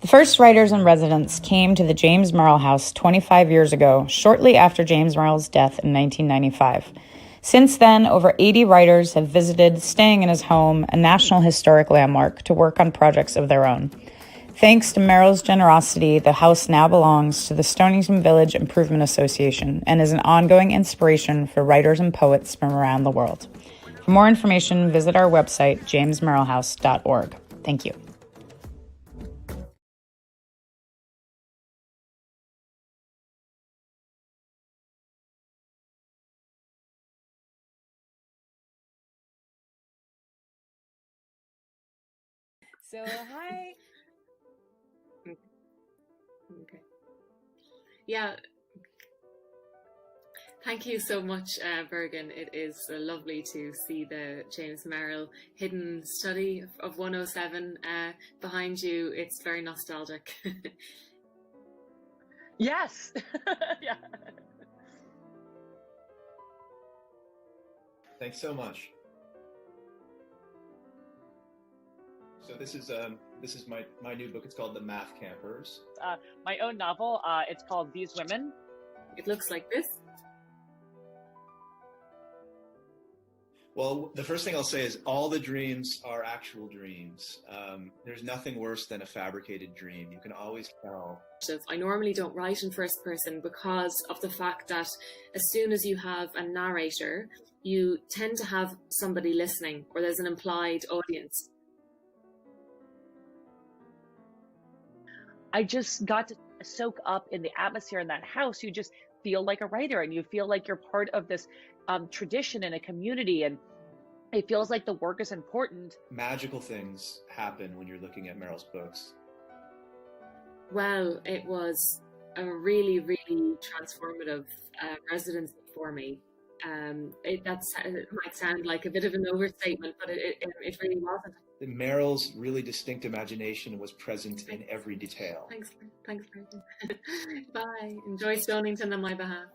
The first writers in residence came to the James Merrill House 25 years ago, shortly after James Merrill's death in 1995. Since then, over 80 writers have visited, staying in his home, a National Historic Landmark, to work on projects of their own. Thanks to Merrill's generosity, the house now belongs to the Stonington Village Improvement Association and is an ongoing inspiration for writers and poets from around the world. For more information, visit our website, jamesmerrillhouse.org. Thank you. So, hi. Okay. Yeah. Thank you so much, Bergen. It is lovely to see the James Merrill hidden study of 107 behind you. It's very nostalgic. Yes. Yeah. Thanks so much. So this is my new book. It's called The Math Campers. My own novel. It's called These Women. It looks like this. Well, the first thing I'll say is all the dreams are actual dreams. There's nothing worse than a fabricated dream. You can always tell. I normally don't write in first person because of the fact that as soon as you have a narrator, you tend to have somebody listening, or there's an implied audience. I just got to soak up in the atmosphere in that house. You just feel like a writer, and you feel like you're part of this tradition in a community, and it feels like the work is important. Magical things happen when you're looking at Merrill's books. Well, it was a really, really transformative residency for me. It might sound like a bit of an overstatement, but it really wasn't. Merrill's really distinct imagination was present in every detail. Thanks, Martin. Bye. Enjoy Stonington on my behalf.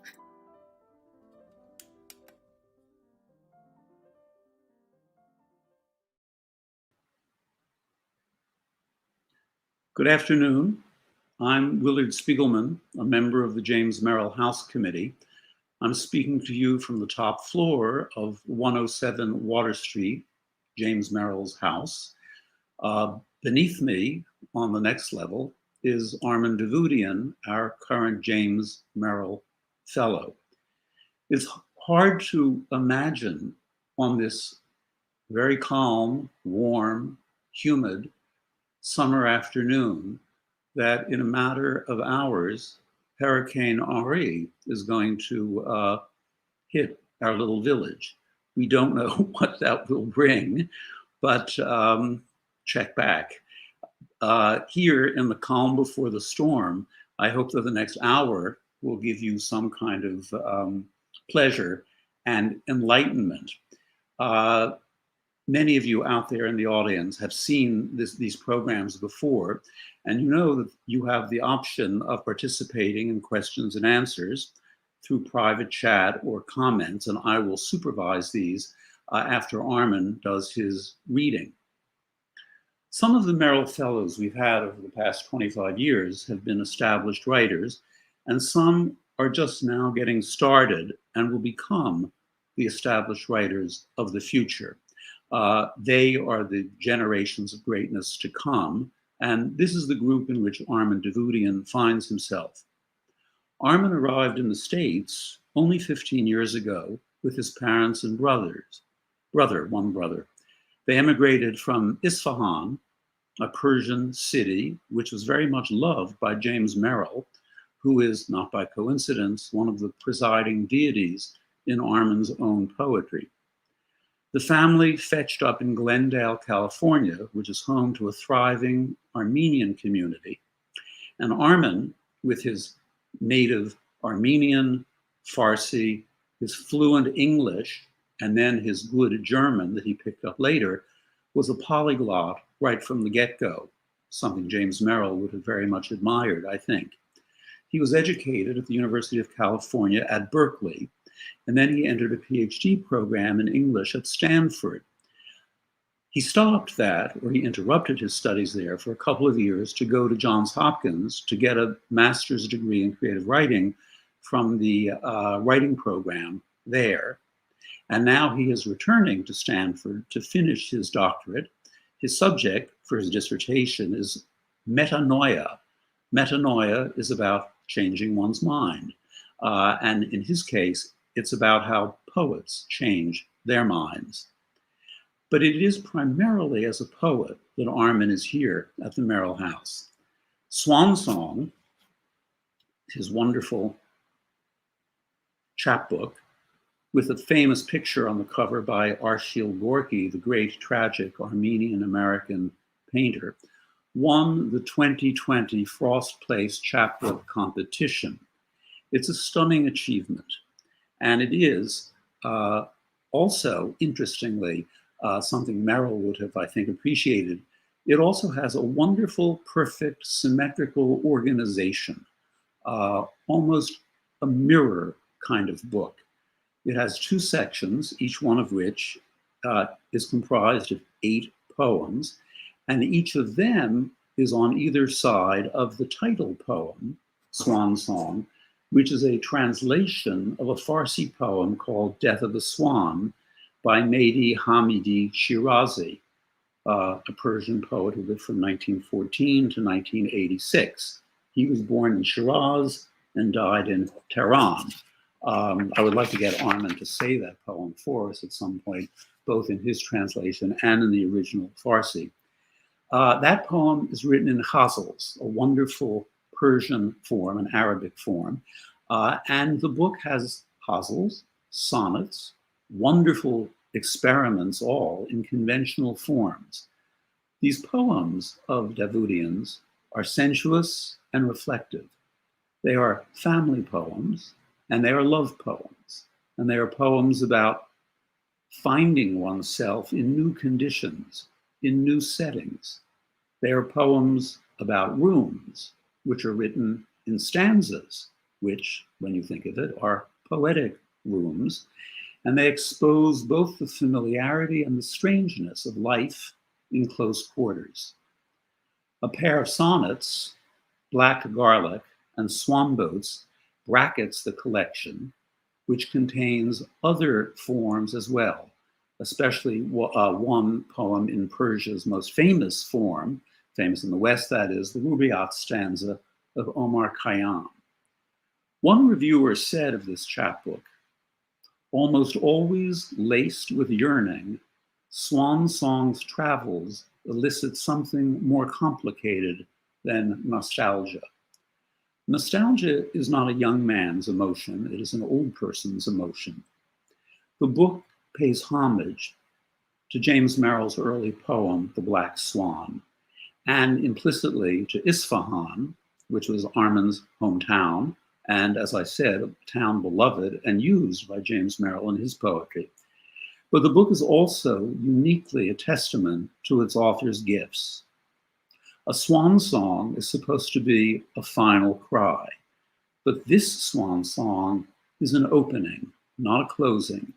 Good afternoon. I'm Willard Spiegelman, a member of the James Merrill House Committee. I'm speaking to you from the top floor of 107 Water Street, James Merrill's house. Beneath me, on the next level, is Armen Davoudian, our current James Merrill Fellow. It's hard to imagine on this very calm, warm, humid summer afternoon that in a matter of hours, Hurricane Henri is going to hit our little village. We don't know what that will bring, but check back. Here in the calm before the storm, I hope that the next hour will give you some kind of pleasure and enlightenment. Many of you out there in the audience have seen these programs before, and you know that you have the option of participating in questions and answers through private chat or comments, and I will supervise these after Armen does his reading. Some of the Merrill Fellows we've had over the past 25 years have been established writers, and some are just now getting started and will become the established writers of the future. They are the generations of greatness to come, and this is the group in which Armen Davoudian finds himself. Armen arrived in the States only 15 years ago with his parents and one brother. They emigrated from Isfahan, a Persian city, which was very much loved by James Merrill, who is, not by coincidence, one of the presiding deities in Armen's own poetry. The family fetched up in Glendale, California, which is home to a thriving Armenian community. And Armen, with his native Armenian, Farsi, his fluent English, and then his good German that he picked up later, was a polyglot right from the get-go, something James Merrill would have very much admired, I think. He was educated at the University of California at Berkeley, and then he entered a PhD program in English at Stanford. He stopped that, or he interrupted his studies there for a couple of years to go to Johns Hopkins to get a master's degree in creative writing from the writing program there. And now he is returning to Stanford to finish his doctorate. His subject for his dissertation is metanoia. Metanoia is about changing one's mind. And in his case, it's about how poets change their minds. But it is primarily as a poet that Armen is here at the Merrill House. Swan Song, his wonderful chapbook, with a famous picture on the cover by Arshil Gorky, the great tragic Armenian-American painter, won the 2020 Frost Place chapbook competition. It's a stunning achievement. And it is also, interestingly, something Merrill would have, I think, appreciated. It also has a wonderful, perfect, symmetrical organization, almost a mirror kind of book. It has two sections, each one of which is comprised of 8 poems, and each of them is on either side of the title poem, Swan Song, which is a translation of a Farsi poem called Death of the Swan by Mehdi Hamidi Shirazi, a Persian poet who lived from 1914 to 1986. He was born in Shiraz and died in Tehran. I would like to get Armen to say that poem for us at some point, both in his translation and in the original Farsi. That poem is written in ghazals, a wonderful Persian form, an Arabic form. And the book has ghazals, sonnets, wonderful experiments, all in conventional forms. These poems of Davoudian's are sensuous and reflective. They are family poems, and they are love poems, and they are poems about finding oneself in new conditions, in new settings. They are poems about rooms, which are written in stanzas, which, when you think of it, are poetic rooms, and they expose both the familiarity and the strangeness of life in close quarters. A pair of sonnets, Black Garlic and Swan Boats, brackets the collection, which contains other forms as well, especially one poem in Persia's most famous form, famous in the West, that is, the Rubaiyat stanza of Omar Khayyam. One reviewer said of this chapbook, almost always laced with yearning, Swan Song's travels elicit something more complicated than nostalgia. Nostalgia is not a young man's emotion, it is an old person's emotion. The book pays homage to James Merrill's early poem, The Black Swan, and implicitly to Isfahan, which was Armen's hometown, and as I said, a town beloved and used by James Merrill in his poetry. But the book is also uniquely a testament to its author's gifts. A swan song is supposed to be a final cry, but this swan song is an opening, not a closing.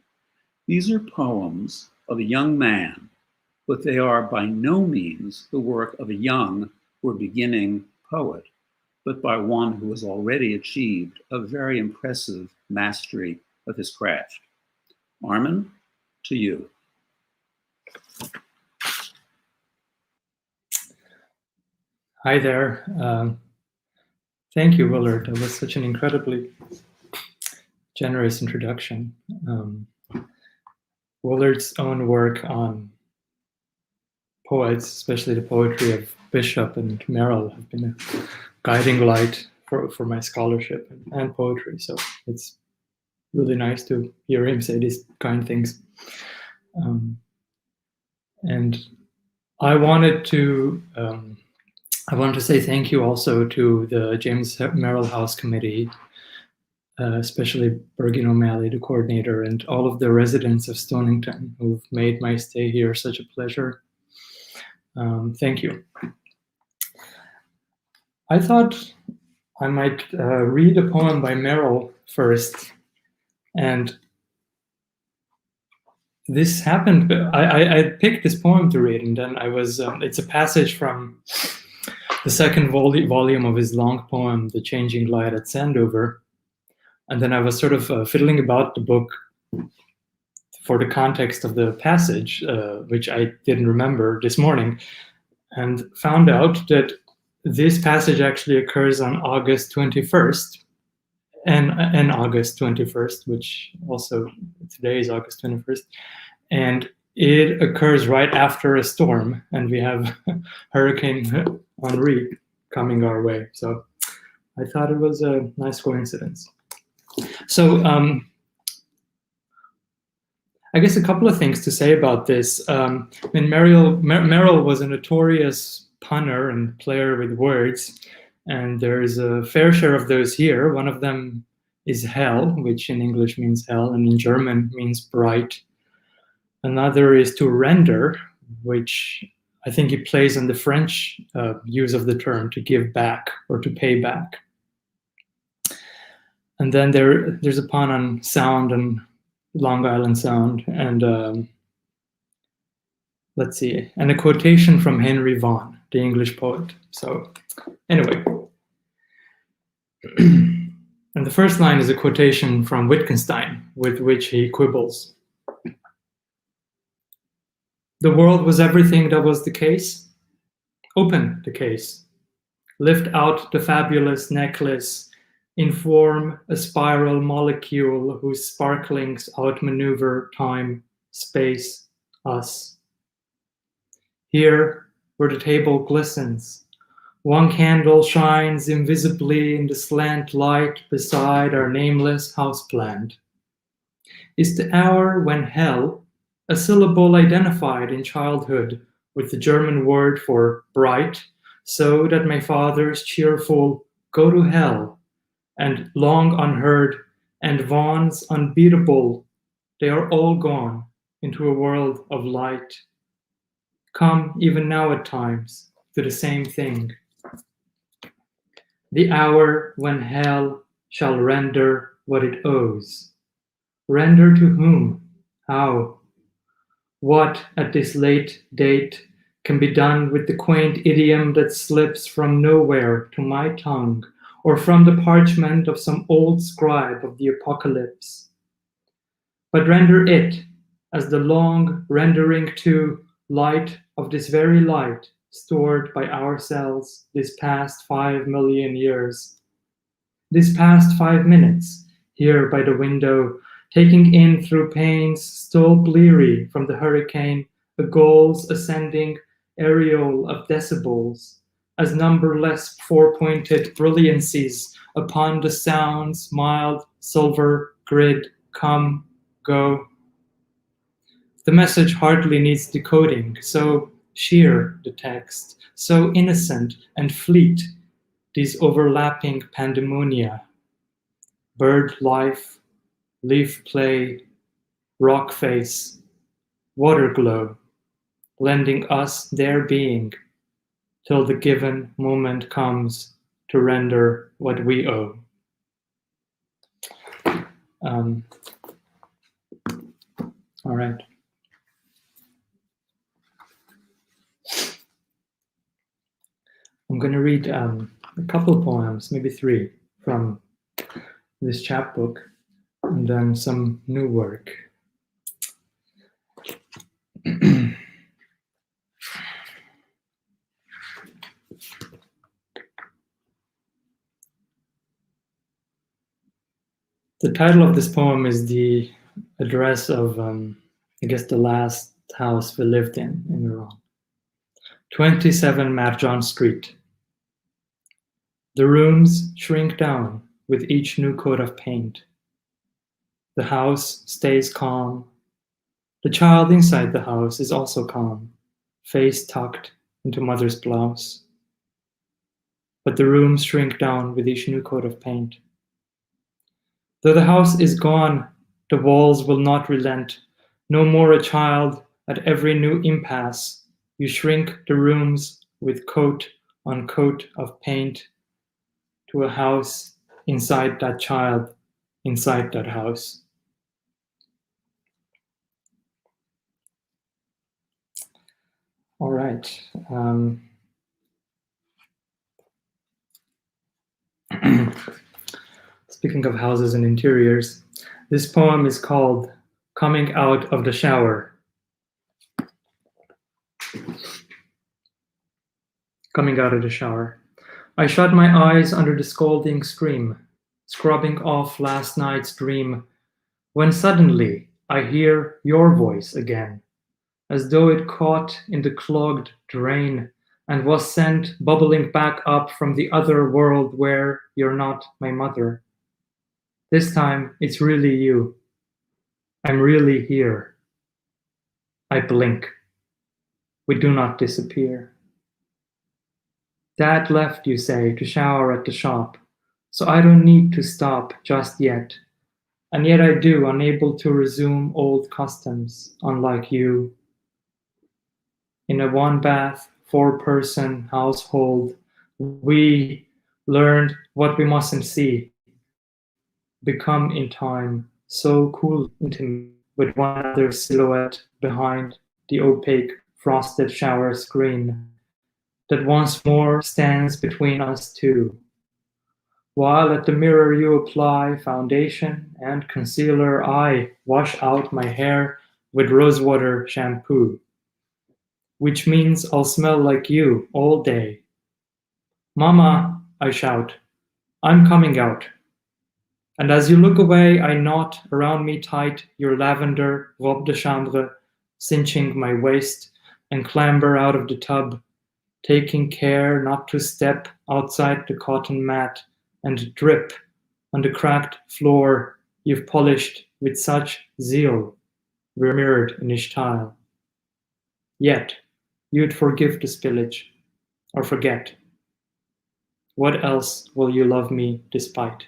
These are poems of a young man, but they are by no means the work of a young or beginning poet, but by one who has already achieved a very impressive mastery of his craft. Armen, to you. Hi there. Thank you, Willard. That was such an incredibly generous introduction. Willard's own work on poets, especially the poetry of Bishop and Merrill, have been a guiding light for my scholarship and poetry. So it's really nice to hear him say these kind things. And I wanted to say thank you also to the James Merrill House Committee, especially Bergin O'Malley, the coordinator, and all of the residents of Stonington who've made my stay here such a pleasure. Thank you. I thought I might read a poem by Merrill first, and this happened. But I picked this poem to read, and then I was. It's a passage from the second volume of his long poem, "The Changing Light at Sandover," and then I was sort of fiddling about the book for the context of the passage, which I didn't remember this morning, and found out that this passage actually occurs on August 21st, and August 21st, which also today is August 21st, and it occurs right after a storm, and we have Hurricane Henri coming our way. So I thought it was a nice coincidence. So I guess a couple of things to say about this. I mean, Merrill was a notorious punner and player with words, and there's a fair share of those here. One of them is hell, which in English means hell, and in German means bright. Another is to render, which I think he plays on the French use of the term, to give back or to pay back. And then there's a pun on sound and Long Island Sound, and let's see, and a quotation from Henry Vaughan, the English poet. So anyway, and the first line is a quotation from Wittgenstein, with which he quibbles. The world was everything that was the case. Open the case. Lift out the fabulous necklace. Inform a spiral molecule whose sparklings outmaneuver time, space, us. Here, where the table glistens, one candle shines invisibly in the slant light beside our nameless houseplant. Is the hour when hell, a syllable identified in childhood with the German word for bright, so that my father's cheerful "go to hell" and long unheard, and Vaughan's unbeatable, they are all gone into a world of light. Come even now at times to the same thing. The hour when hell shall render what it owes. Render to whom? How? What at this late date can be done with the quaint idiom that slips from nowhere to my tongue, or from the parchment of some old scribe of the apocalypse? But render it as the long rendering to light of this very light stored by ourselves this past 5 million years. This past 5 minutes, here by the window, taking in through panes still bleary from the hurricane a goal's ascending areole of decibels, as numberless four-pointed brilliancies upon the sound's mild silver grid come, go. The message hardly needs decoding, so sheer the text, so innocent and fleet these overlapping pandemonia. Bird life, leaf play, rock face, water glow, lending us their being, till the given moment comes to render what we owe. All right. I'm going to read a couple of poems, maybe 3, from this chapbook, and then some new work. The title of this poem is the address of, I guess, the last house we lived in Iran. 27 Marjan Street. The rooms shrink down with each new coat of paint. The house stays calm. The child inside the house is also calm, face tucked into mother's blouse. But the rooms shrink down with each new coat of paint. Though the house is gone, the walls will not relent. No more a child at every new impasse. You shrink the rooms with coat on coat of paint to a house inside that child, inside that house. All right. Speaking of houses and interiors, this poem is called Coming Out of the Shower. Coming out of the shower. I shut my eyes under the scalding stream, scrubbing off last night's dream, when suddenly I hear your voice again, as though it caught in the clogged drain and was sent bubbling back up from the other world where you're not my mother. This time it's really you. I'm really here. I blink. We do not disappear. Dad left, you say, to shower at the shop, so I don't need to stop just yet. And yet I do, unable to resume old customs, unlike you. In a one-bath, four-person household, we learned what we mustn't see. Become in time so cool intimate with one other silhouette behind the opaque frosted shower screen that once more stands between us two. While at the mirror you apply foundation and concealer, I wash out my hair with rosewater shampoo, which means I'll smell like you all day. Mama, I shout, I'm coming out. And as you look away, I knot around me tight your lavender robe de chambre, cinching my waist, and clamber out of the tub, taking care not to step outside the cotton mat and drip on the cracked floor you've polished with such zeal, mirrored in each tile. Yet, you'd forgive the spillage, or forget. What else will you love me despite?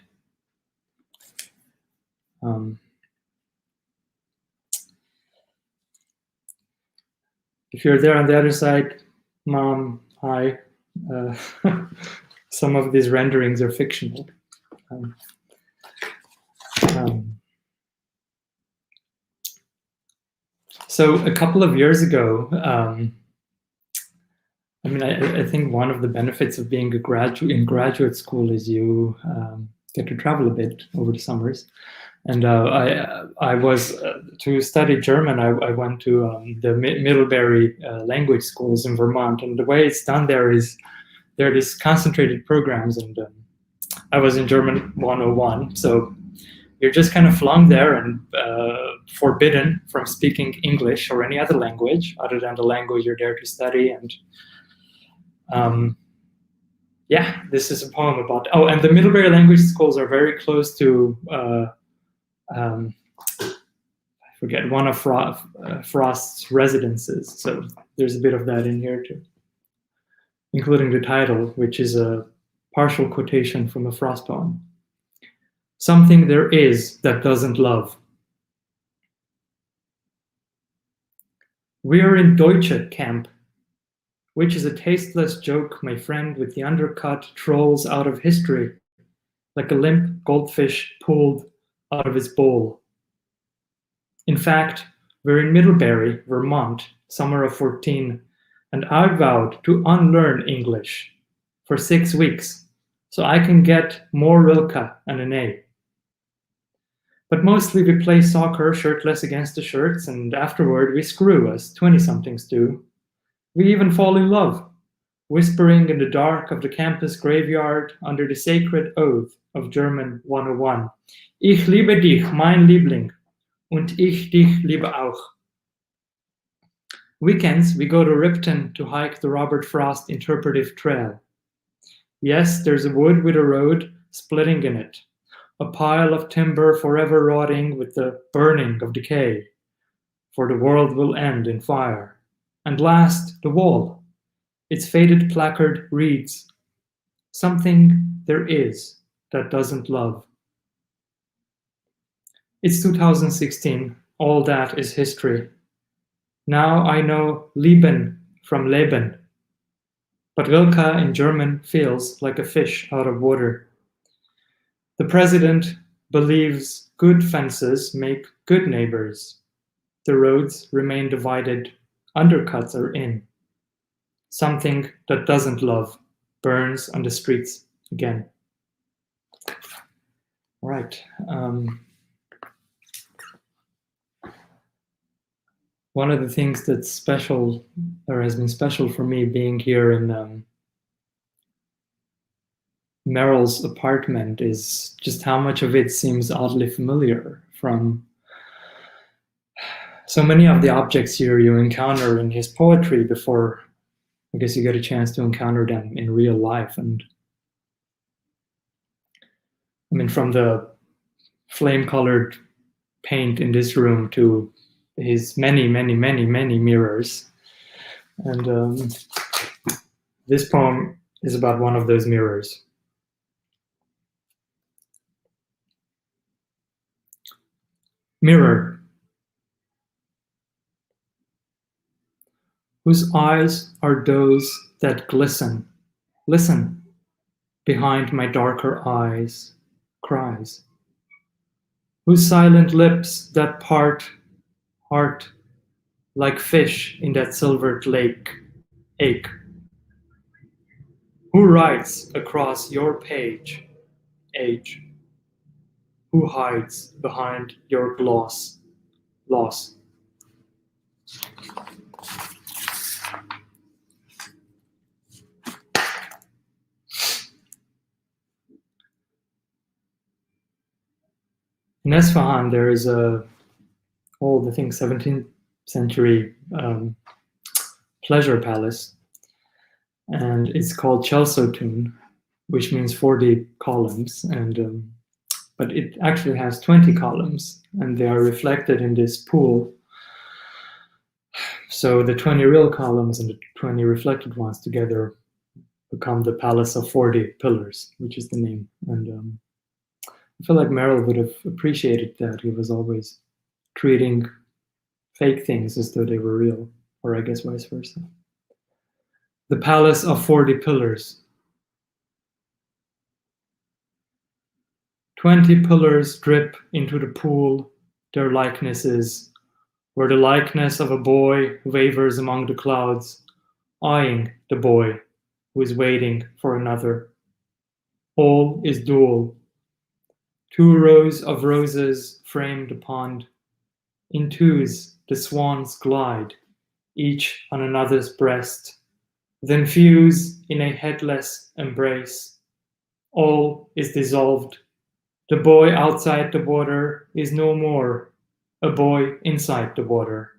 If you're there on the other side, Mom, hi. Some of these renderings are fictional. So a couple of years ago, I think one of the benefits of being a graduate in graduate school is you get to travel a bit over the summers. And I was to study German. I went to the Middlebury language schools in Vermont, and the way it's done there is there are these concentrated programs. And I was in German 101, so you're just kind of flung there and forbidden from speaking English or any other language other than the language you're there to study. And yeah, this is a poem about. Oh, and the Middlebury language schools are very close to. I forget one of Frost's residences, so there's a bit of that in here too, including the title, which is a partial quotation from a Frost poem. Something there is that doesn't love. We're in Deutsche camp, which is a tasteless joke my friend with the undercut trolls out of history, like a limp goldfish pulled out of his bowl. In fact, we're in Middlebury, Vermont, summer of 14, and I vowed to unlearn English for 6 weeks so I can get more Rilke and an A. But mostly we play soccer shirtless against the shirts, and afterward we screw as 20-somethings do. We even fall in love, whispering in the dark of the campus graveyard under the sacred oath of German 101. Ich liebe dich, mein Liebling, und ich dich liebe auch. Weekends, we go to Ripton to hike the Robert Frost Interpretive Trail. Yes, there's a wood with a road splitting in it, a pile of timber forever rotting with the burning of decay, for the world will end in fire. And last, the wall. Its faded placard reads, something there is that doesn't love. It's 2016, all that is history. Now I know Lieben from Leben, but Rilke in German feels like a fish out of water. The president believes good fences make good neighbors. The roads remain divided, undercuts are in. Something that doesn't love burns on the streets again. All right. One of the things that's special, or has been special for me being here in Merrill's apartment, is just how much of it seems oddly familiar from so many of the objects here you encounter in his poetry before I guess you get a chance to encounter them in real life. And I mean, from the flame-colored paint in this room to his many mirrors. And this poem is about one of those mirrors. Mirror, whose eyes are those that glisten. Listen, behind my darker eyes, cries. Whose silent lips that part, heart, like fish in that silvered lake, ache. Who writes across your page, age? Who hides behind your gloss, loss? In Esfahan, there is a old, I think, 17th century pleasure palace, and it's called Chelsotun, which means 40 columns, and but it actually has 20 columns, and they are reflected in this pool. So the 20 real columns and the 20 reflected ones together become the Palace of 40 Pillars, which is the name. And I feel like Merrill would have appreciated that. He was always treating fake things as though they were real, or I guess vice versa. The Palace of 40 Pillars. 20 pillars drip into the pool, their likenesses, where the likeness of a boy wavers among the clouds, eyeing the boy who is waiting for another. All is dual. 2 rows of roses frame the pond. In twos the swans glide, each on another's breast, then fuse in a headless embrace. All is dissolved. The boy outside the water is no more a boy inside the water.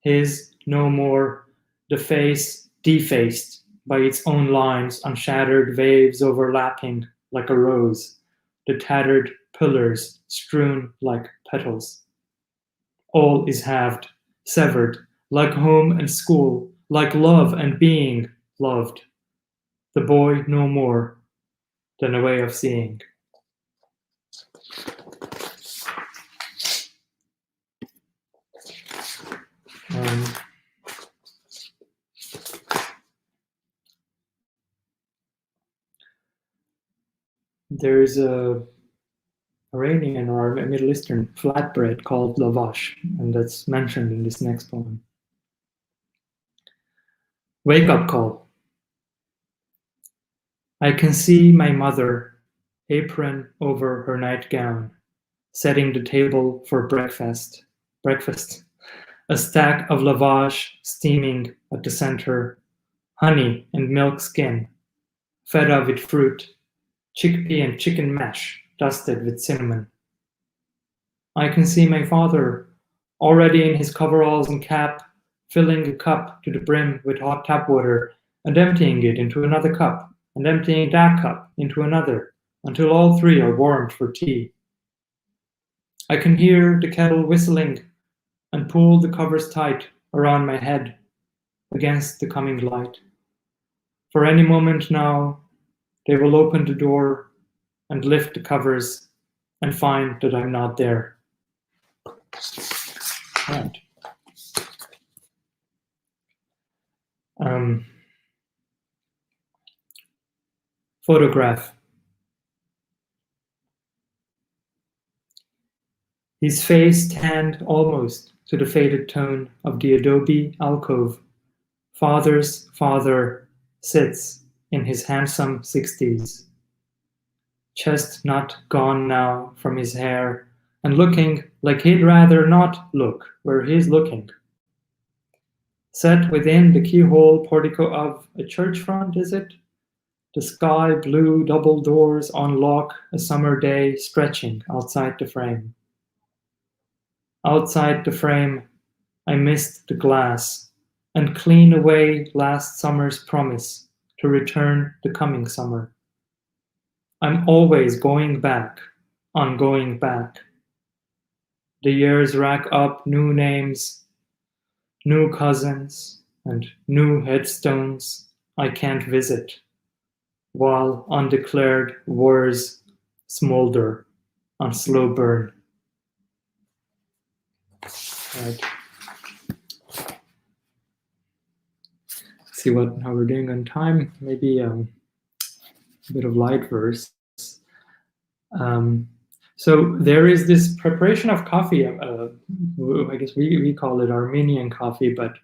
His no more, the face defaced by its own lines on shattered waves overlapping like a rose, the tattered pillars strewn like petals. All is halved, severed, like home and school, like love and being loved. The boy no more than a way of seeing. There is a Iranian or Middle Eastern flatbread called lavash, and that's mentioned in this next poem. Wake up call. I can see my mother, apron over her nightgown, setting the table for breakfast. A stack of lavash steaming at the center, honey and milk skin, feta with fruit, chickpea and chicken mash dusted with cinnamon. I can see my father, already in his coveralls and cap, filling a cup to the brim with hot tap water and emptying it into another cup and emptying that cup into another until all 3 are warmed for tea. I can hear the kettle whistling and pull the covers tight around my head against the coming light. For any moment now, they will open the door and lift the covers and find that I'm not there. Right. Photograph. His face tanned almost to the faded tone of the adobe alcove father's father sits in his handsome 60s, chestnut gone now from his hair, and looking like he'd rather not look where he's looking. Set within the keyhole portico of a church front, is it? The sky blue double doors on lock, a summer day stretching outside the frame. Outside the frame, I missed the glass and clean away last summer's promise to return the coming summer. I'm always going back on going back. The years rack up new names, new cousins, and new headstones I can't visit, while undeclared wars smolder on slow burn. Right. See how we're doing on time. Maybe a bit of light verse. So there is this preparation of coffee. I guess we call it Armenian coffee, but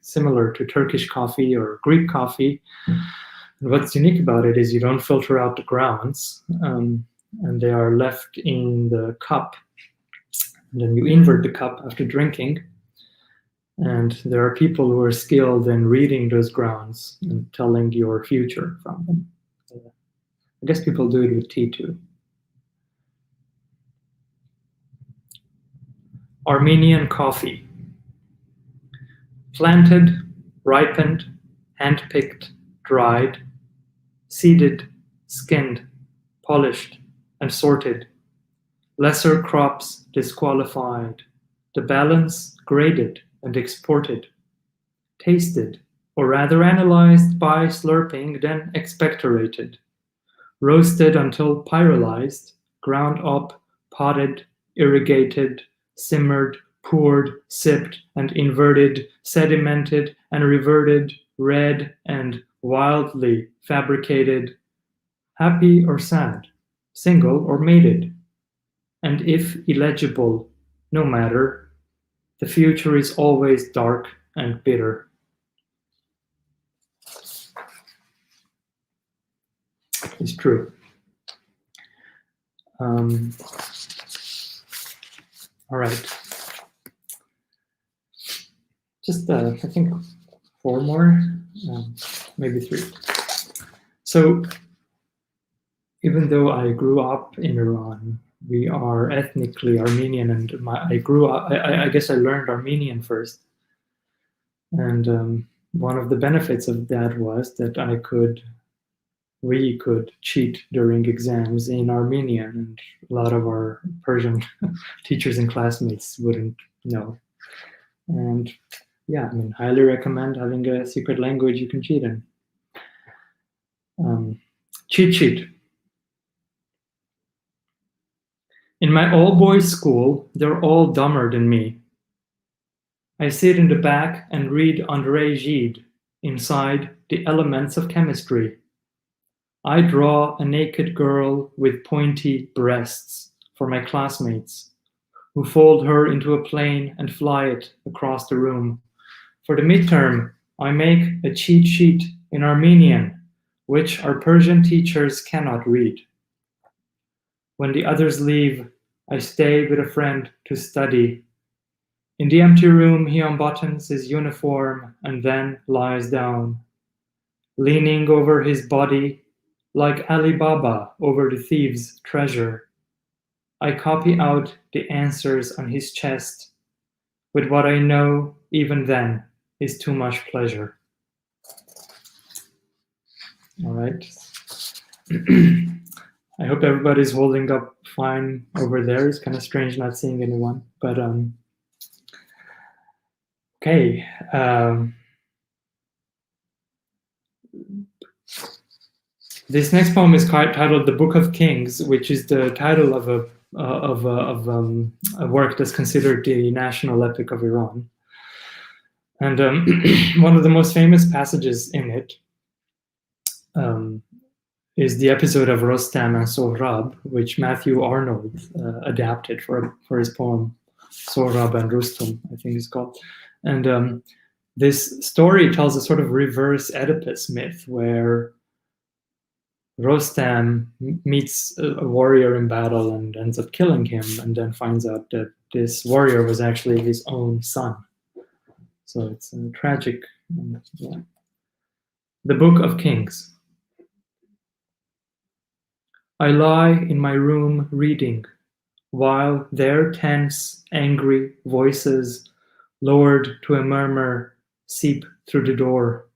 similar to Turkish coffee or Greek coffee. And what's unique about it is you don't filter out the grounds, and they are left in the cup. And then you invert the cup after drinking. And there are people who are skilled in reading those grounds and telling your future from them. I guess people do it with tea too. Armenian coffee. Planted, ripened, hand-picked, dried, seeded, skinned, polished, and sorted. Lesser crops disqualified. The balance graded and exported. Tasted, or rather analyzed by slurping, then expectorated. Roasted until pyrolyzed, ground up, potted, irrigated, simmered, poured, sipped, and inverted, sedimented, and reverted, read, and wildly fabricated, happy or sad, single or mated. And if illegible, no matter, the future is always dark and bitter. It's true. All right. Just, I think, 4 more, maybe 3. So, even though I grew up in Iran, we are ethnically Armenian, and I guess I learned Armenian first. And one of the benefits of that was that we could cheat during exams in Armenian, and a lot of our Persian teachers and classmates wouldn't know. And yeah, I mean, highly recommend having a secret language you can cheat in. Cheat sheet. In my all-boys school, they're all dumber than me. I sit in the back and read André Gide inside The Elements of Chemistry. I draw a naked girl with pointy breasts for my classmates, who fold her into a plane and fly it across the room. For the midterm, I make a cheat sheet in Armenian, which our Persian teachers cannot read. When the others leave, I stay with a friend to study. In the empty room, he unbuttons his uniform and then lies down. Leaning over his body, like Ali Baba over the thief's treasure, I copy out the answers on his chest with what I know even then is too much pleasure. All right. I hope everybody's holding up fine over there. It's kind of strange not seeing anyone, but okay. This next poem is titled "The Book of Kings," which is the title of a work that's considered the national epic of Iran. And one of the most famous passages in it is the episode of Rostam and Sohrab, which Matthew Arnold adapted for his poem Sohrab and Rustum, I think it's called. And This story tells a sort of reverse Oedipus myth where Rostam meets a warrior in battle and ends up killing him, and then finds out that this warrior was actually his own son. So it's a tragic. Yeah. The Book of Kings. I lie in my room reading, while their tense, angry voices, lowered to a murmur, seep through the door.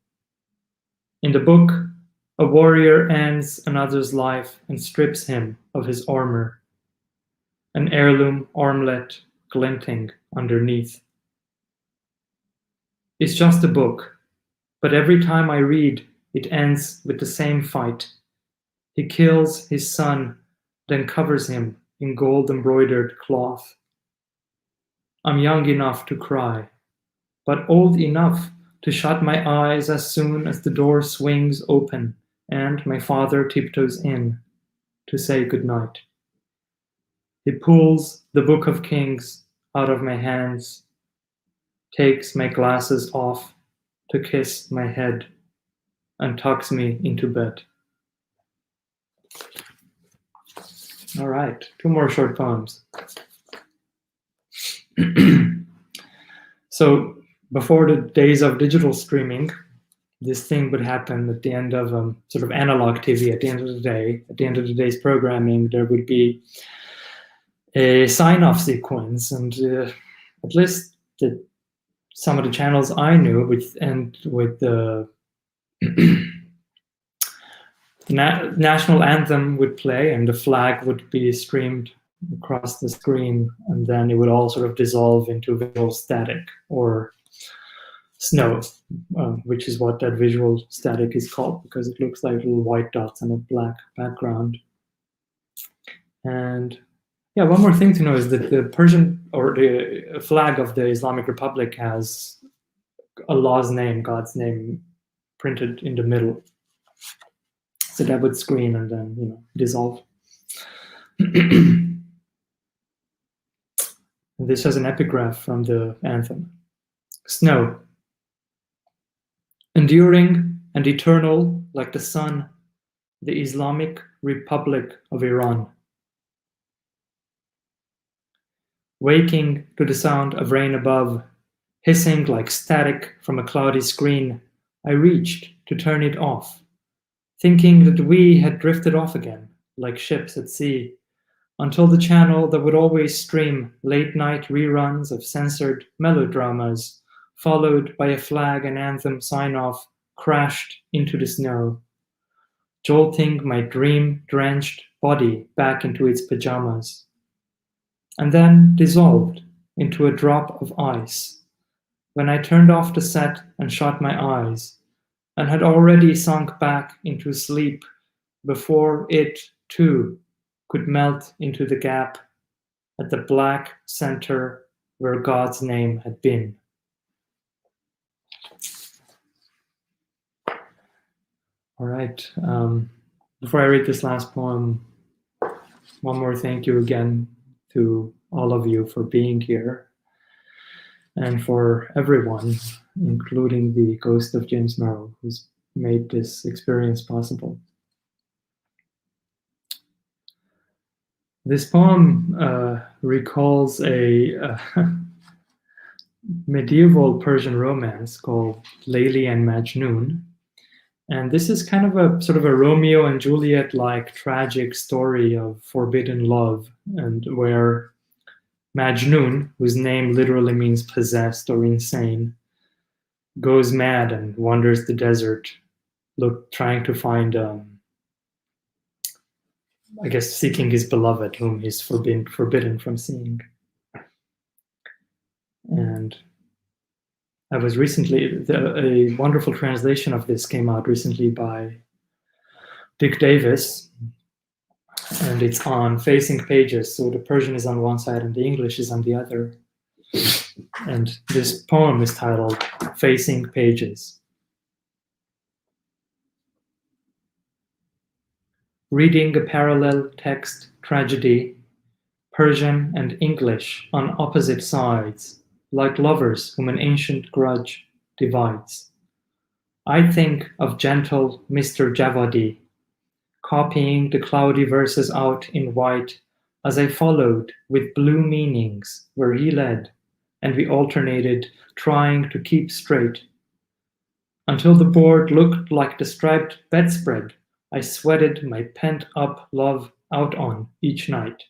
In the book, a warrior ends another's life and strips him of his armor, an heirloom armlet glinting underneath. It's just a book, but every time I read, it ends with the same fight. He kills his son, then covers him in gold-embroidered cloth. I'm young enough to cry, but old enough to shut my eyes as soon as the door swings open and my father tiptoes in to say goodnight. He pulls the Book of Kings out of my hands, takes my glasses off to kiss my head, and tucks me into bed. All right, 2 more short poems. So before the days of digital streaming, this thing would happen at the end of sort of analog TV. At the end of the day, at the end of the day's programming, there would be a sign-off sequence, and at least some of the channels I knew would end with the national anthem would play, and the flag would be streamed across the screen, and then it would all sort of dissolve into visual static or snow, which is what that visual static is called, because it looks like little white dots on a black background. And yeah, one more thing to know is that the Persian, or the flag of the Islamic Republic, has Allah's name, God's name, printed in the middle. So that would screen and then, dissolve. This has an epigraph from the anthem. Snow. Enduring and eternal like the sun, the Islamic Republic of Iran. Waking to the sound of rain above, hissing like static from a cloudy screen, I reached to turn it off, thinking that we had drifted off again, like ships at sea, until the channel that would always stream late-night reruns of censored melodramas, followed by a flag and anthem sign-off, crashed into the snow, jolting my dream-drenched body back into its pajamas, and then dissolved into a drop of ice when I turned off the set and shut my eyes, and had already sunk back into sleep before it, too, could melt into the gap at the black center where God's name had been. All right. Before I read this last poem, one more thank you again to all of you for being here, and for everyone, including the ghost of James Merrill, who's made this experience possible. This poem recalls a medieval Persian romance called Layli and Majnun. And this is kind of a sort of a Romeo and Juliet-like tragic story of forbidden love, and where Majnun, whose name literally means possessed or insane, goes mad and wanders the desert, trying to find, seeking his beloved, whom he's forbidden from seeing. And I was recently, a wonderful translation of this came out recently by Dick Davis, and it's on facing pages. So the Persian is on one side and the English is on the other. And this poem is titled Facing Pages. Reading a parallel text tragedy, Persian and English on opposite sides, like lovers whom an ancient grudge divides. I think of gentle Mr. Javadi, copying the cloudy verses out in white as I followed with blue meanings where he led, and we alternated trying to keep straight. Until the board looked like the striped bedspread I sweated my pent-up love out on each night,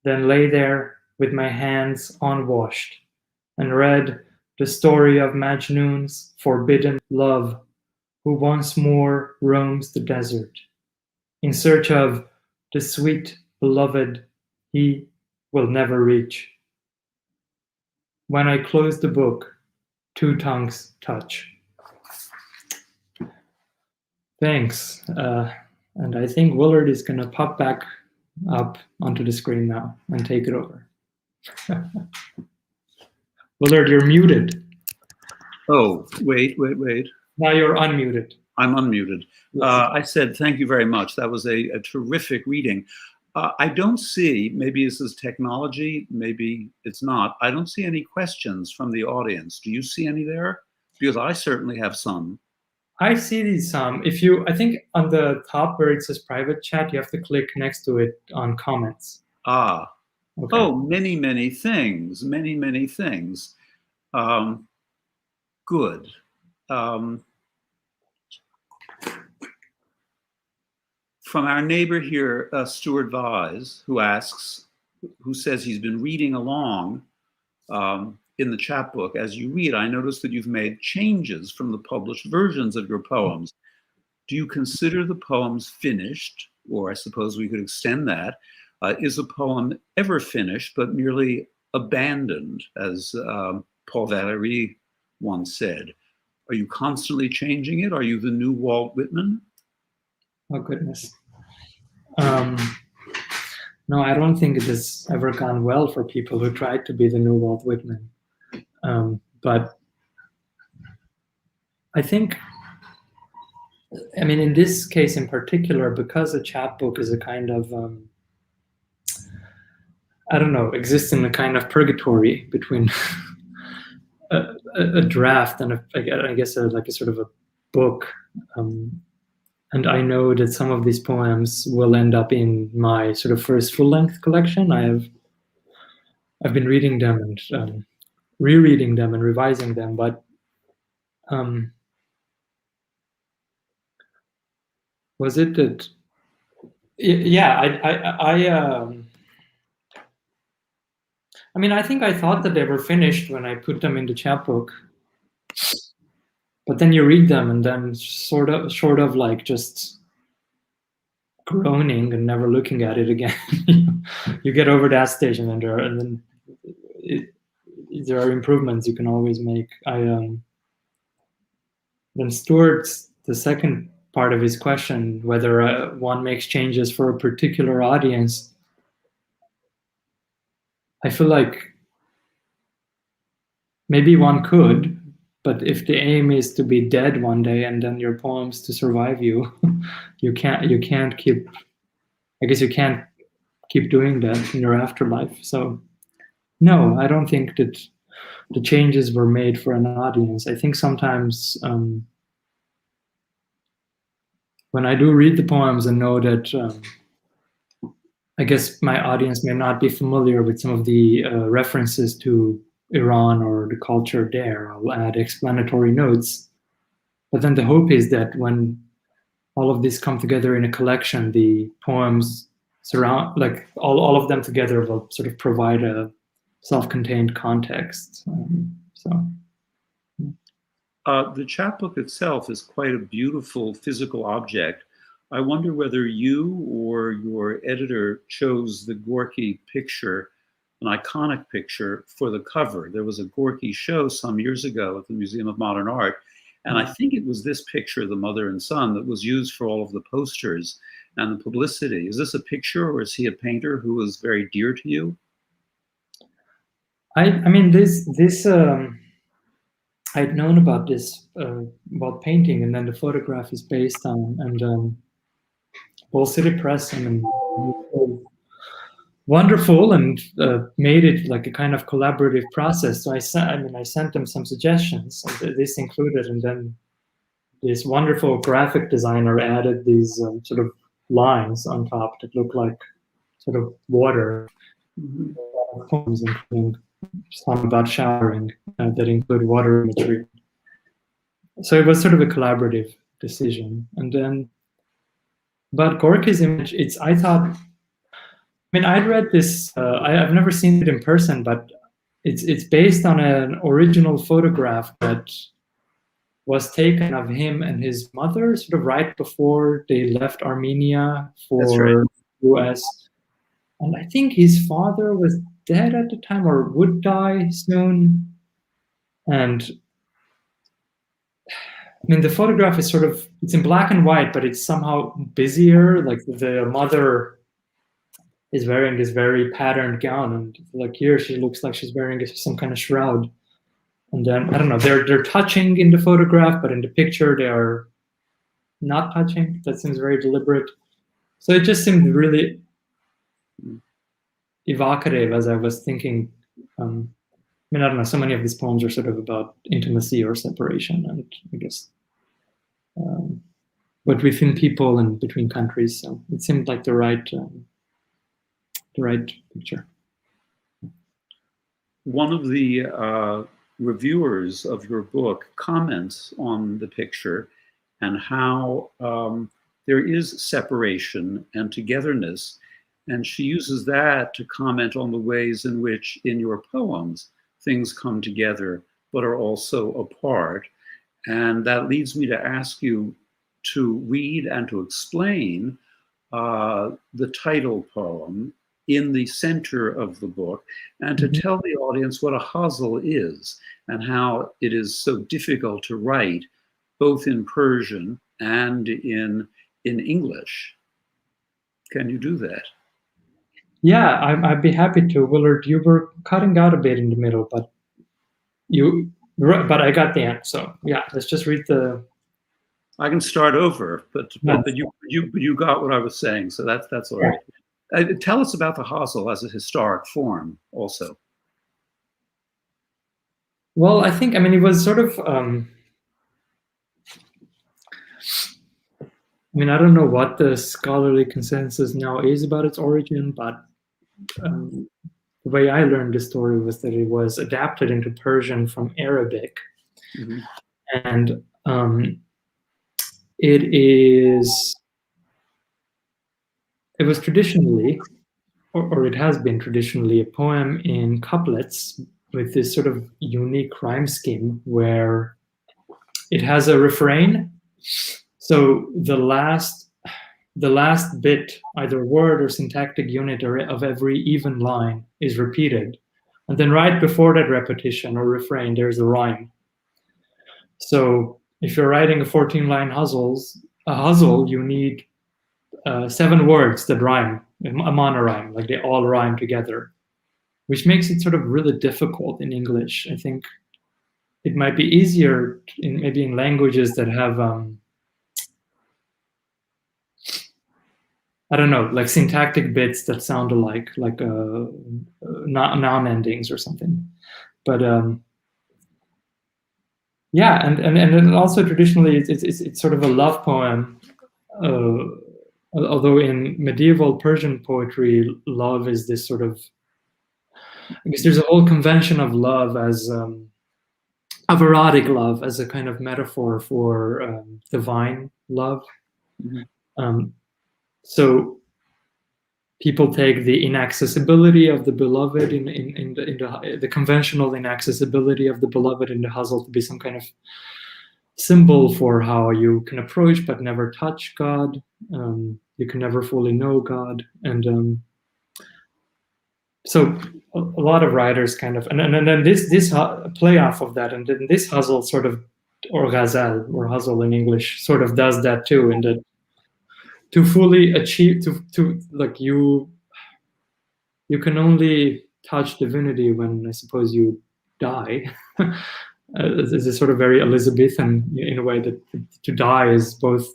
then lay there with my hands unwashed and read the story of Majnun's forbidden love, who once more roams the desert in search of the sweet beloved he will never reach. When I close the book, two tongues touch. Thanks. And I think Willard is going to pop back up onto the screen now and take it over. Willard, you're muted. Oh, wait. Now you're unmuted. I'm unmuted. Yes. I said thank you very much. That was a terrific reading. I don't see, maybe this is technology, maybe it's not. I don't see any questions from the audience. Do you see any there? Because I certainly have some. I see these some. I think on the top where it says private chat, you have to click next to it on comments. Ah. Okay. Oh, many things. Many things. Good. From our neighbor here, Stuart Vise, who says he's been reading along in the chapbook. As you read, I noticed that you've made changes from the published versions of your poems. Do you consider the poems finished? Or I suppose we could extend that. Is a poem ever finished, but merely abandoned, as Paul Valéry once said? Are you constantly changing it? Are you the new Walt Whitman? Oh, goodness. No, I don't think it has ever gone well for people who tried to be the new Walt Whitman. But I think, I mean, in this case in particular, because a chapbook is a kind of, I don't know, exists in a kind of purgatory between a draft and I guess like a sort of a book. And I know that some of these poems will end up in my sort of first full-length collection. I've been reading them and rereading them and revising them, but was it that? Yeah, I mean, I think I thought that they were finished when I put them in the chapbook. But then you read them and then sort of like just groaning and never looking at it again. You get over that stage and then there are improvements you can always make. Then Stuart's, the second part of his question, whether one makes changes for a particular audience, I feel like maybe one could. But if the aim is to be dead one day and then your poems to survive you, you can't keep. I guess you can't keep doing that in your afterlife. So, no, I don't think that the changes were made for an audience. I think sometimes when I do read the poems and know that, I guess my audience may not be familiar with some of the references to Iran or the culture there, I'll add explanatory notes. But then the hope is that when all of these come together in a collection, the poems surround, like all of them together will sort of provide a self-contained context. The chapbook itself is quite a beautiful physical object. I wonder whether you or your editor chose the Gorky picture, an iconic picture, for the cover. There was a Gorky show some years ago at the Museum of Modern Art, and I think it was this picture, the mother and son, that was used for all of the posters and the publicity. Is this a picture, or is he a painter who was very dear to you? I mean, this I'd known about this, about painting, and then the photograph is based on, and Wall City Press, I mean, wonderful and made it like a kind of collaborative process. So I sent them some suggestions, and this included, and then this wonderful graphic designer added these sort of lines on top that look like sort of water. Poems, including some about showering that include water imagery. So it was sort of a collaborative decision. And then about Gorky's image, I thought, I'd read this, I've never seen it in person, but it's based on an original photograph that was taken of him and his mother sort of right before they left Armenia for US. And I think his father was dead at the time or would die soon. And the photograph is it's in black and white, but it's somehow busier. Like the mother is wearing this very patterned gown, and like here she looks like she's wearing some kind of shroud. And then I don't know, they're touching in the photograph, but in the picture they are not touching. That seems very deliberate. So it just seemed really evocative as I was thinking. I don't know, so many of these poems are sort of about intimacy or separation, and I guess but within people and between countries. So it seemed like the right picture. One of the reviewers of your book comments on the picture and how there is separation and togetherness. And she uses that to comment on the ways in which in your poems things come together but are also apart. And that leads me to ask you to read and to explain the title poem in the center of the book, and to tell the audience what a hazel is and how it is so difficult to write both in Persian and in English. Can you do that? Yeah, I'd be happy to. Willard, you were cutting out a bit in the middle, but I got the end. So yeah, let's just read the. I can start over, but you got what I was saying, so that's all right. Tell us about the hazel as a historic form, also. Well, I think it was sort of. I don't know what the scholarly consensus now is about its origin, but the way I learned the story was that it was adapted into Persian from Arabic. Mm-hmm. And it was traditionally, or it has been traditionally, a poem in couplets with this sort of unique rhyme scheme where it has a refrain. So the last bit, either word or syntactic unit of every even line is repeated. And then right before that repetition or refrain, there's a rhyme. So if you're writing a 14-line hazel, you need 7 words that rhyme, a monorhyme, like they all rhyme together, which makes it sort of really difficult in English. I think it might be easier maybe in languages that have I don't know, like syntactic bits that sound alike, like noun endings or something. But yeah, and also traditionally it's sort of a love poem. Although in medieval Persian poetry, love is this sort of, I guess there's a whole convention of love as of erotic love as a kind of metaphor for divine love. Mm-hmm. So people take the inaccessibility of the beloved in the conventional inaccessibility of the beloved in the hazel to be some kind of symbol for how you can approach but never touch God. You can never fully know God. And so a lot of writers kind of, and then this play off of that, and then this hazel sort of, or ghazal, or hazel in English, sort of does that too, in that to fully achieve, to like you can only touch divinity when, I suppose, you die. This is sort of very Elizabethan in a way that to die is both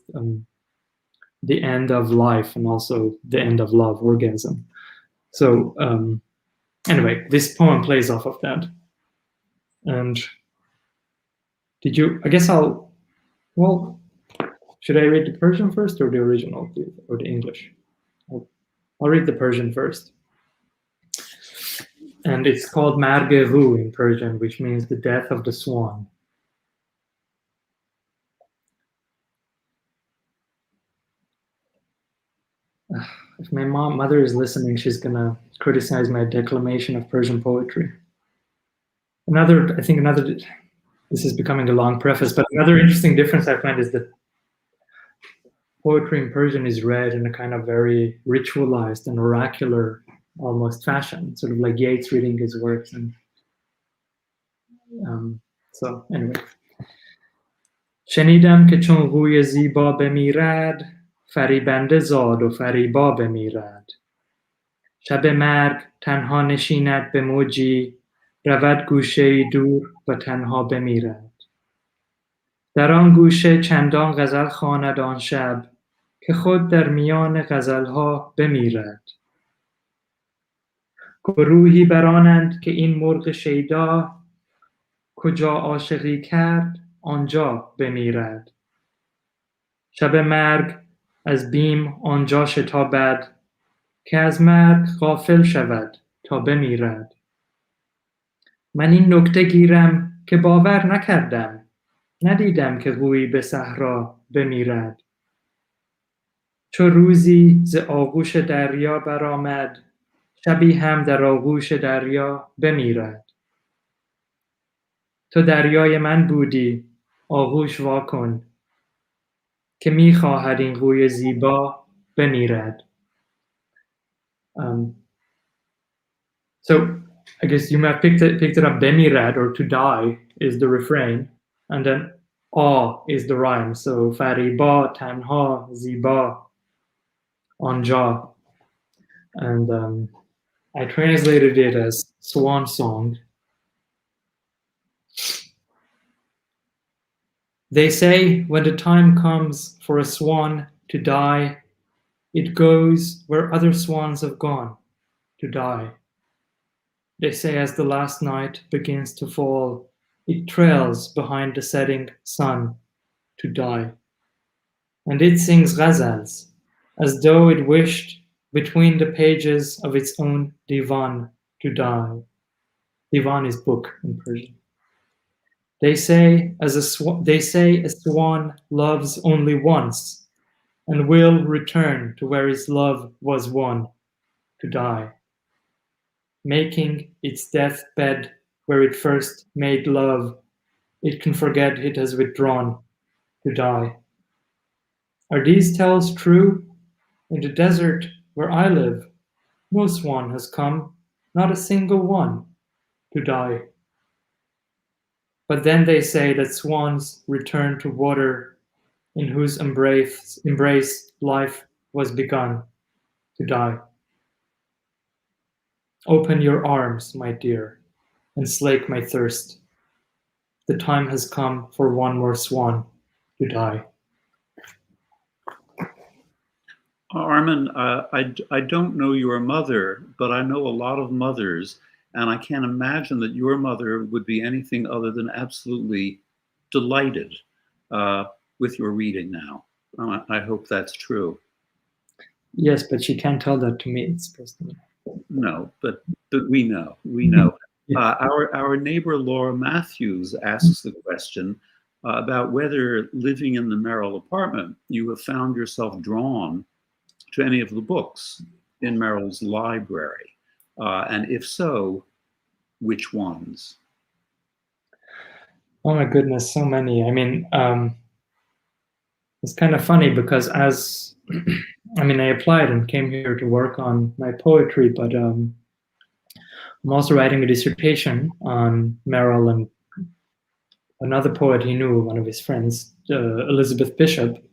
the end of life and also the end of love, orgasm. So anyway, this poem plays off of that. And well, should I read the Persian first or the original or the English? I'll read the Persian first. And it's called Marg Ru in Persian, which means the death of the swan. If my mother is listening, she's gonna criticize my declamation of Persian poetry. This is becoming a long preface, but another interesting difference I find is that poetry in Persian is read in a kind of very ritualized and oracular almost fashion, sort of like Yeats reading his works. And so anyway. شنیدم که چون روی زیبا بمیرد فریبنده زاد و فریبا بمیرد شب مرگ تنها نشیند به موجی رود گوشه دور و تنها بمیرد در آن گوشه چندان غزل خواند آن شب که خود در میان غزلها بمیرد گروهی برانند که این مرغ شیدا کجا عاشقی کرد آنجا بمیرد شب مرگ از بیم آنجا شتابد که از مرگ غافل شود تا بمیرد من این نکته گیرم که باور نکردم ندیدم که گویی به صحرا بمیرد چو روزی ز آغوش دریا برآمد شبی هم در آغوش دریا بمیرد تو دریای من بودی آغوش واکن که میخواهد این گوی زیبا بمیرد. So I guess you might have picked it up. Bemirad, or to die, is the refrain, and then a is the rhyme. So fariba, tanha, ziba, anja, and I translated it as swan song. They say when the time comes for a swan to die, it goes where other swans have gone to die. They say as the last night begins to fall, it trails behind the setting sun to die. And it sings ghazals as though it wished between the pages of its own divan to die. Divan is book in Persian. They say a swan loves only once and will return to where its love was won to die, making its deathbed where it first made love. It can forget it has withdrawn to die. Are these tales true? In the desert where I live, no swan has come, not a single one, to die. But then they say that swans return to water in whose embrace life was begun to die. Open your arms, my dear, and slake my thirst. The time has come for one more swan to die. Armen, I don't know your mother, but I know a lot of mothers, and I can't imagine that your mother would be anything other than absolutely delighted with your reading now. I hope that's true. Yes, but she can't tell that to me. It's personal. No, but we know. We know. Yeah. Our neighbor Laura Matthews asks the question about whether living in the Merrill apartment, you have found yourself drawn to any of the books in Merrill's library. And if so, which ones? Oh my goodness, so many. I mean, it's kind of funny because I applied and came here to work on my poetry, but I'm also writing a dissertation on Merrill and another poet he knew, one of his friends, Elizabeth Bishop.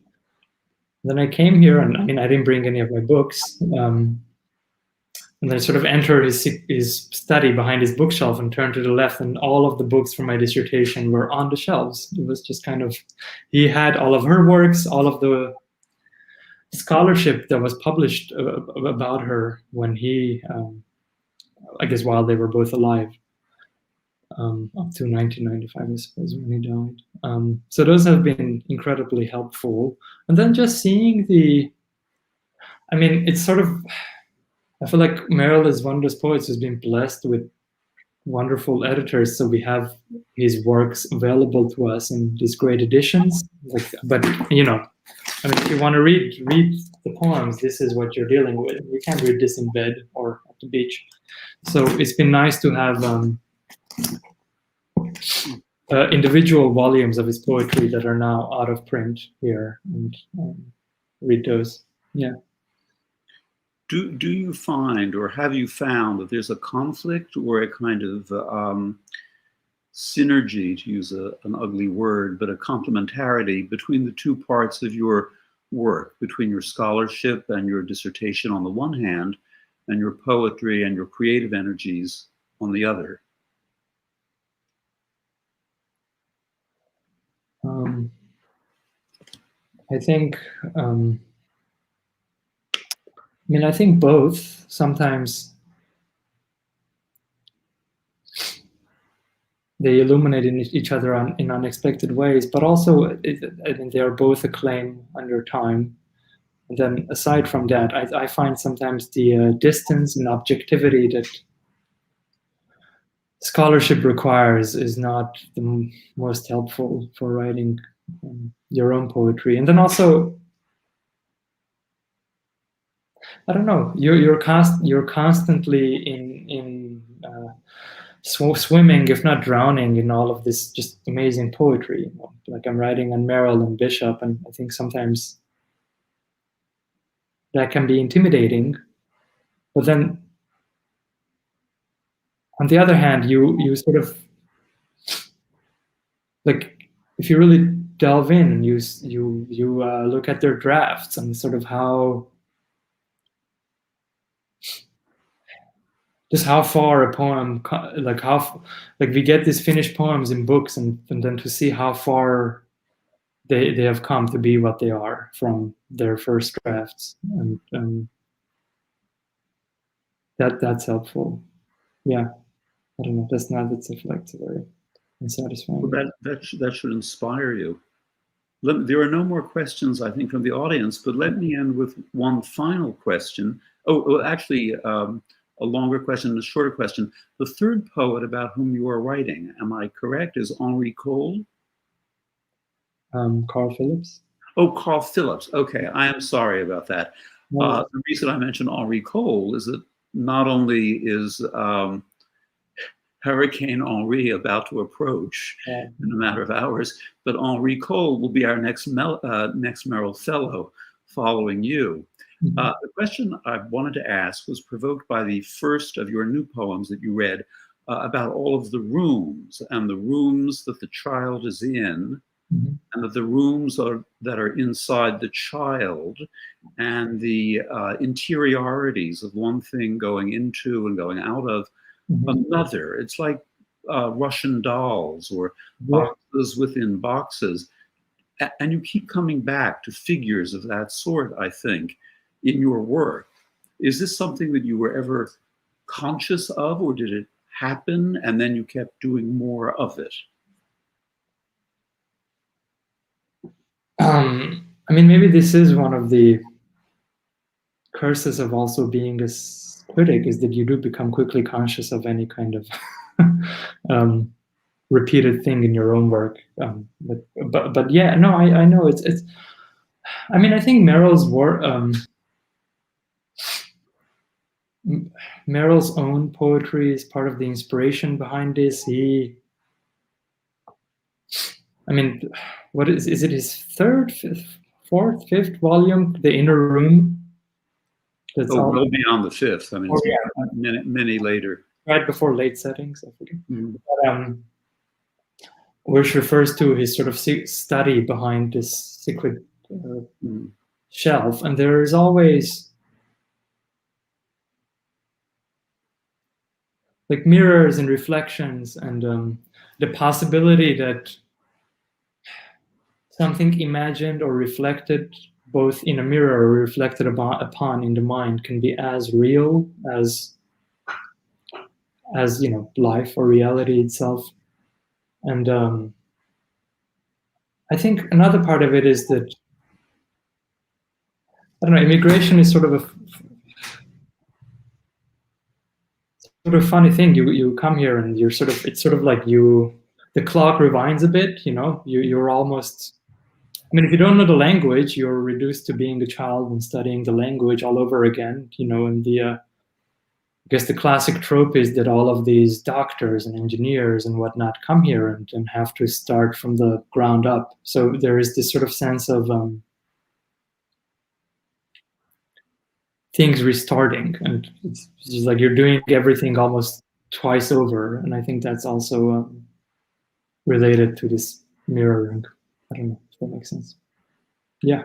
Then I came here, and I didn't bring any of my books. And I sort of entered his study behind his bookshelf and turned to the left, and all of the books for my dissertation were on the shelves. It was just kind of, he had all of her works, all of the scholarship that was published about her when he, I guess, while they were both alive, up to 1995, I suppose, when he died. So those have been incredibly helpful. And then just seeing it's sort of, I feel like Merrill is one of those poets who's been blessed with wonderful editors, so we have his works available to us in these great editions. But if you want to read the poems, this is what you're dealing with. You can't read this in bed or at the beach. So it's been nice to have individual volumes of his poetry that are now out of print here, and read those. Yeah. Do you find, or have you found, that there's a conflict or a kind of synergy, to use an ugly word, but a complementarity between the two parts of your work, between your scholarship and your dissertation on the one hand, and your poetry and your creative energies on the other? I think I think both. Sometimes they illuminate each other in unexpected ways, but also I think they are both a claim on your time. And then aside from that, I find sometimes the distance and objectivity that scholarship requires is not the most helpful for writing your own poetry. And then also, I don't know, you're constantly in swimming, if not drowning, in all of this just amazing poetry. Like I'm writing on Merrill and Bishop, and I think sometimes that can be intimidating. But then, on the other hand, you sort of, like, if you really delve in and you look at their drafts and sort of how far a poem, like we get these finished poems in books, and then to see how far they have come to be what they are from their first drafts, and that's helpful. Yeah, I don't know. That's like very unsatisfying. Well, that should inspire you. There are no more questions, I think, from the audience, but let me end with one final question. Actually, a longer question and a shorter question. The third poet about whom you are writing, am I correct, is Henri Cole? Carl Phillips. Oh, Carl Phillips. Okay, I am sorry about that. The reason I mentioned Henri Cole is that not only is Hurricane Henri about to approach in a matter of hours, but Henri Cole will be our next Merrill Fellow following you. The question I wanted to ask was provoked by the first of your new poems that you read about all of the rooms, and the rooms that the child is in, and that the rooms that are inside the child, and the interiorities of one thing going into and going out of another. It's like Russian dolls or boxes within boxes. And you keep coming back to figures of that sort, I think, in your work. Is this something that you were ever conscious of, or did it happen and then you kept doing more of it? Maybe this is one of the curses of also being a critic, is that you do become quickly conscious of any kind of repeated thing in your own work. But yeah, no, I know it's. I think Merrill's work, Merrill's own poetry is part of the inspiration behind this. What is it? His third, fourth, fifth volume, The Inner Room. That's well beyond the fifth. Many later. Right before Late Settings, I forget. But, which refers to his sort of study behind this secret shelf. And there is always like mirrors and reflections, and the possibility that something imagined or reflected both in a mirror or reflected upon in the mind can be as real as life or reality itself. And I think another part of it is that, I don't know, immigration is sort of a funny thing. You come here and it's sort of like the clock rewinds a bit, you're almost, if you don't know the language, you're reduced to being a child and studying the language all over again, and I guess the classic trope is that all of these doctors and engineers and whatnot come here and have to start from the ground up. So there is this sort of sense of things restarting, and it's just like you're doing everything almost twice over. And I think that's also related to this mirroring. I don't know if that makes sense. Yeah.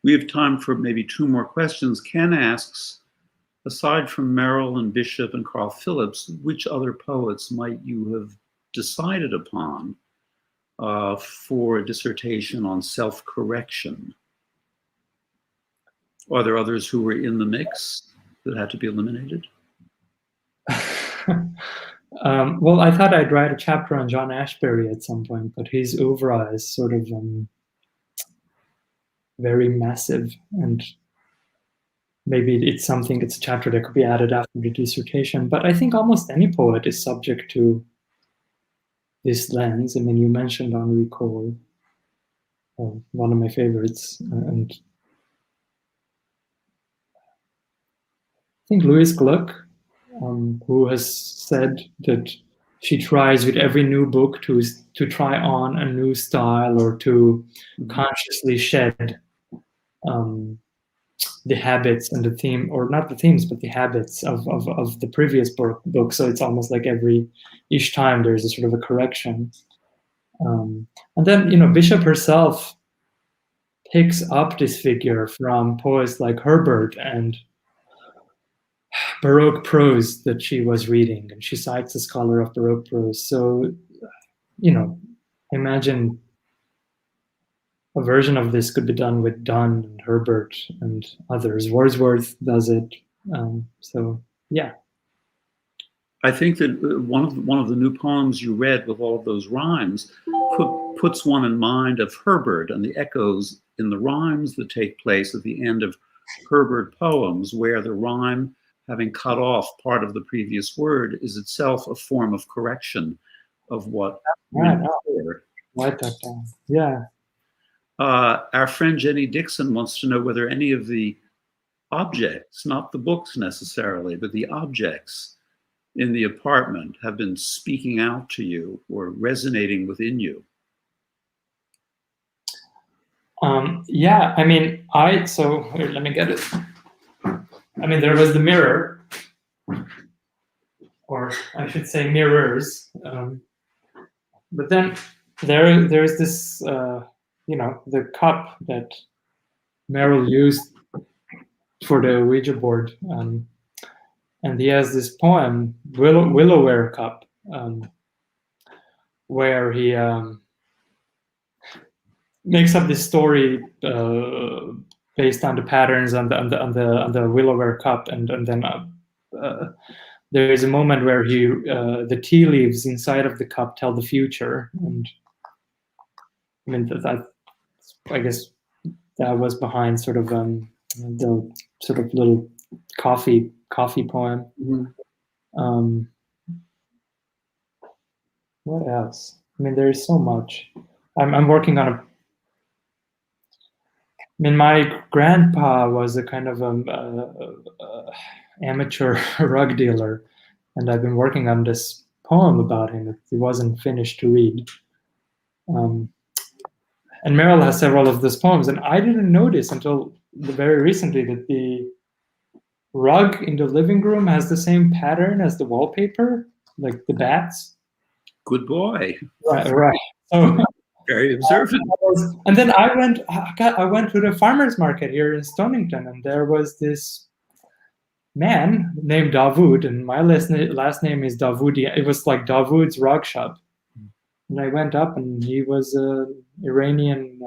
We have time for maybe 2 more questions. Ken asks, aside from Merrill and Bishop and Carl Phillips, which other poets might you have decided upon for a dissertation on self-correction? Are there others who were in the mix that had to be eliminated? Well, I thought I'd write a chapter on John Ashbery at some point, but his oeuvre is sort of very massive, and maybe it's a chapter that could be added after the dissertation. But I think almost any poet is subject to this lens. You mentioned Henri Cole, one of my favorites, and I think Louise Gluck, who has said that she tries with every new book to try on a new style or to consciously shed the habits and the theme, or not the themes, but the habits of the previous book. So it's almost like each time there's a sort of a correction. And then, Bishop herself picks up this figure from poets like Herbert and Baroque prose that she was reading, and she cites a scholar of Baroque prose. So, imagine a version of this could be done with Donne and Herbert and others. Wordsworth does it. So, yeah. I think that one of the new poems you read with all of those rhymes puts one in mind of Herbert and the echoes in the rhymes that take place at the end of Herbert poems, where the rhyme, having cut off part of the previous word, is itself a form of correction of what went before. Write that down. Yeah. Our friend Jenny Dixon wants to know whether any of the objects, not the books necessarily, but the objects in the apartment have been speaking out to you or resonating within you. Yeah, so here, let me get it. There was the mirror, or I should say mirrors. But then there's this, the cup that Merrill used for the Ouija board. And he has this poem, Willowware Cup, where he makes up this story based on the patterns on the Willowware cup, and then there is a moment where the tea leaves inside of the cup tell the future, and that I guess that was behind sort of the sort of little coffee poem. Mm-hmm. What else? There is so much. I'm working on my grandpa was a kind of amateur rug dealer, and I've been working on this poem about him. It wasn't finished to read. And Merrill has several of those poems, and I didn't notice until very recently that the rug in the living room has the same pattern as the wallpaper, like the bats. Good boy. Right. So, very observant. And then I went to the farmer's market here in Stonington, and there was this man named Davoud, and my last name is Davoudian. It was like Davoud's rug shop. And I went up, and he was an Iranian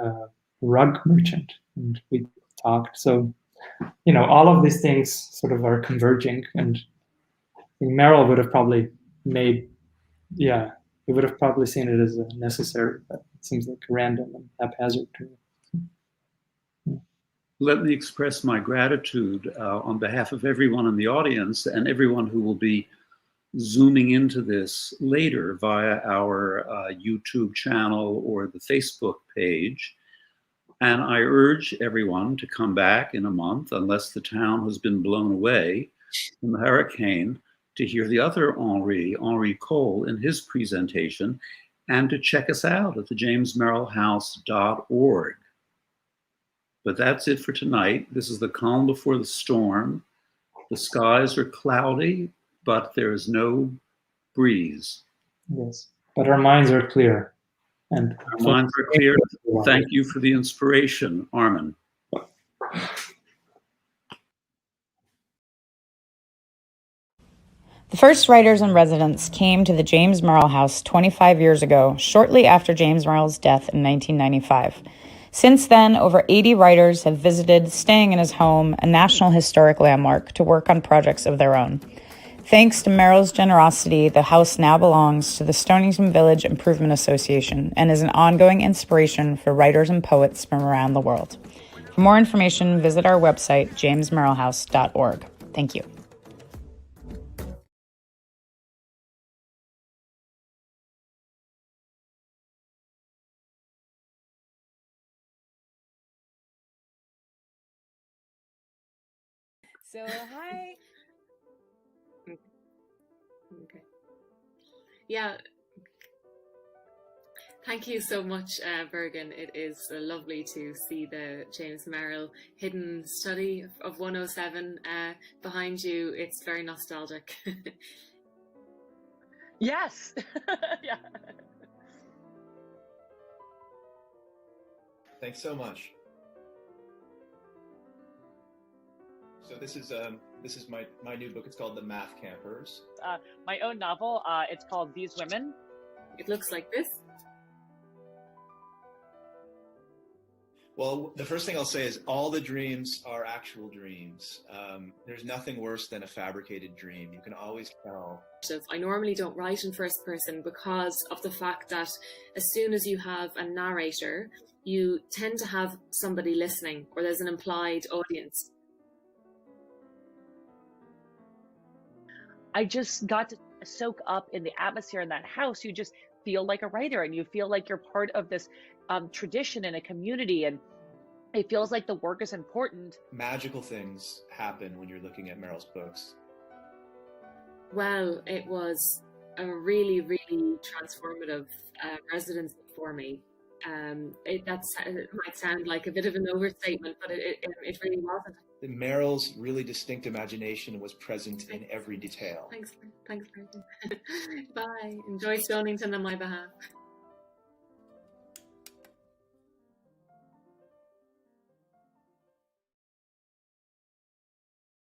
rug merchant. And we talked. So, all of these things sort of are converging, and I think Merrill would have probably he would have probably seen it as necessary, but it seems like random and haphazard to me. Let me express my gratitude on behalf of everyone in the audience and everyone who will be zooming into this later via our YouTube channel or the Facebook page. And I urge everyone to come back in a month, unless the town has been blown away from the hurricane, to hear the other Henri Cole, in his presentation, and to check us out at the jamesmerrillhouse.org. But that's it for tonight. This is the calm before the storm. The skies are cloudy, but there is no breeze. Yes, but our minds are clear. And our minds are clear. Thank you for the inspiration, Armen. The first writers in residence came to the James Merrill House 25 years ago, shortly after James Merrill's death in 1995. Since then, over 80 writers have visited, staying in his home, a National Historic Landmark, to work on projects of their own. Thanks to Merrill's generosity, the house now belongs to the Stonington Village Improvement Association and is an ongoing inspiration for writers and poets from around the world. For more information, visit our website, jamesmerrillhouse.org. Thank you. So, hi. Okay. Yeah. Thank you so much, Bergen. It is lovely to see the James Merrill hidden study of 107 behind you. It's very nostalgic. Yes. Yeah. Thanks so much. So this is my new book. It's called The Math Campers. My own novel. It's called These Women. It looks like this. Well, the first thing I'll say is all the dreams are actual dreams. There's nothing worse than a fabricated dream. You can always tell. I normally don't write in first person because of the fact that as soon as you have a narrator, you tend to have somebody listening, or there's an implied audience. I just got to soak up in the atmosphere in that house. You just feel like a writer, and you feel like you're part of this tradition in a community, and it feels like the work is important. Magical things happen when you're looking at Merrill's books. Well, it was a really, really transformative residency for me. It might sound like a bit of an overstatement, but it really wasn't. Merrill's really distinct imagination was present in every detail. Thanks, Bye. Enjoy Stonington on my behalf.